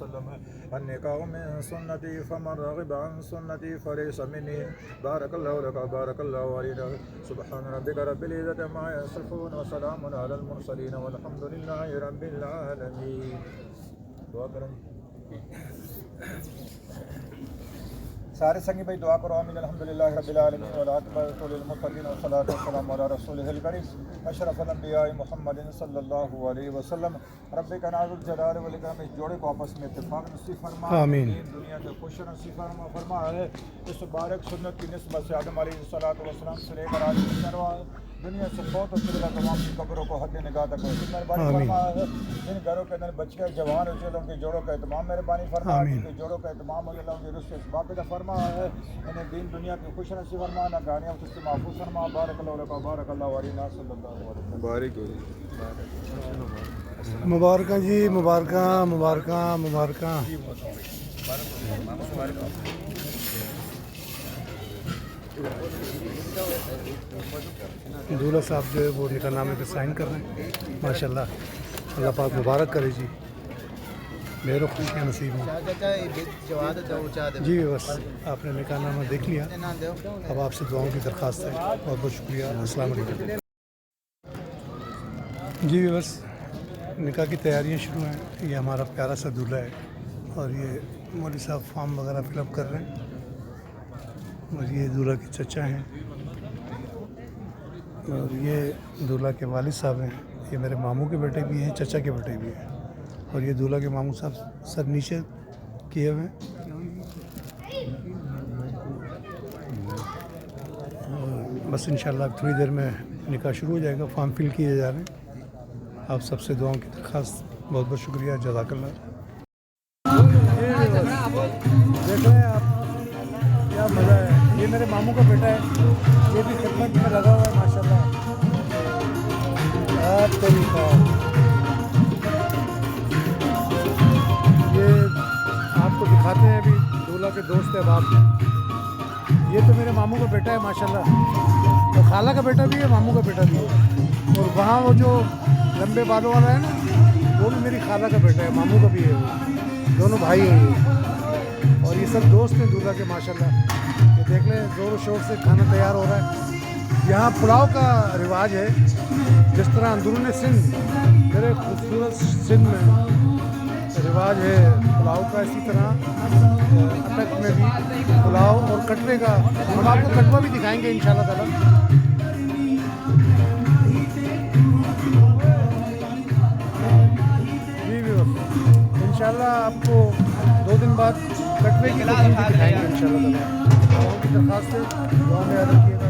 وسلم النکاح من سنتی فمن رغب عن سنتی فلیس منی بارک اللہ لک بارک اللہ علینا سبحان ربک رب العزت عما یصفون وسلام علی المرسلین والحمد للہ رب العالمین. دعا کریں سارے سنگی بھائی دعا کرو آمین. الحمدللہ رب العالمین والعاقبۃ للمتقین والصلاۃ والسلام علی رسولہ الکریم اشرف الانبیاء محمد صلی اللہ علیہ وسلم. رب کا ناز الجلال والاکرام اس جوڑے کو آپس میں اتفاق نصیب فرما, آمین. دنیا کے خوش نصیب فرما ہے. اس مبارک سنت کی نسبت سے آدم علیہ الصلوۃ والسلام سے لے کر آج تک دنیا سے فوت ہو چکے تمام کی قبروں کو حد نگاہ تک مہربانی فرما ہے. جن گھروں کے اندر بچے جوان ہو چکے ان کے جوڑوں کا اہتمام مہربانی فرما, ان کے جوڑوں کا اہتمام ہو جائے ان کے رشتے اسباب کا فرما ہے. انہیں دین دنیا کی خوش نصیب فرما, نہ گاڑیاں اس سے محفوظ فرما. بارک اللہ علیہ بارک اللہ علیہ صلی اللہ علیہ وسلم. مبارکہ جی, مبارکہ مبارکہ مبارکہ. دولہا صاحب جو ہے وہ نکاح نامے پہ سائن کر رہے ہیں. ماشاء اللہ, اللہ پاک مبارک کرے جی, میرے خوشیاں نصیب ہوں. جی بس آپ نے نکاح نامہ دیکھ لیا, اب آپ سے دعاؤں کی درخواست ہے. بہت بہت شکریہ. السلام علیکم. جی بس نکاح کی تیاریاں شروع ہیں. یہ ہمارا پیارا سا دولہا ہے اور یہ مولوی صاحب فارم وغیرہ فل اپ کر رہے ہیں. اور یہ دولہا کے چچا ہیں اور یہ دولہا کے والد صاحب ہیں. یہ میرے ماموں کے بیٹے بھی ہیں, چچا کے بیٹے بھی ہیں. اور یہ دولہا کے ماموں صاحب سر نیچے کیے ہوئے ہیں. اور بس انشاءاللہ تھوڑی دیر میں نکاح شروع ہو جائے گا. فارم فل کیے جا رہے ہیں. آپ سب سے دعاؤں کی درخواست. بہت بہت شکریہ. جزاک اللہ. دیکھ رہے ہیں آپ کیا مزہ ہے. یہ میرے ماموں کا بیٹا ہے, یہ بھی خدمت میں لگا ہوا ہے ماشاء اللہ. آپ طریقہ یہ آپ کو دکھاتے ہیں ابھی. دولہا کے دوست ہے باپ. یہ تو میرے ماموں کا بیٹا ہے ماشاء اللہ. اور خالہ کا بیٹا بھی ہے, ماموں کا بیٹا بھی ہے. اور وہاں وہ جو لمبے بالوں والا ہے نا, وہ بھی میری خالہ کا بیٹا ہے, ماموں کا بھی ہے. وہ دونوں بھائی ہیں یہ. اور یہ سب دوست ہیں دولہا کے ماشاء اللہ. یہ دیکھ لیں زور و شور سے کھانا تیار ہو رہا ہے. یہاں پلاؤ کا رواج ہے, جس طرح اندرون سندھ میرے خوبصورت سندھ میں رواج ہے پلاؤ کا, اسی طرح اٹک میں بھی پلاؤ اور کٹوے کا. ہم آپ کو کٹوا بھی دکھائیں گے انشاءاللہ تعالیٰ. جی بھی انشاءاللہ آپ کو 2 دن بعد کٹوے کی کوکنگ بھی دکھائیں گے انشاءاللہ تعالیٰ. کی درخواست ہے دعا میں یاد رکھیے گا.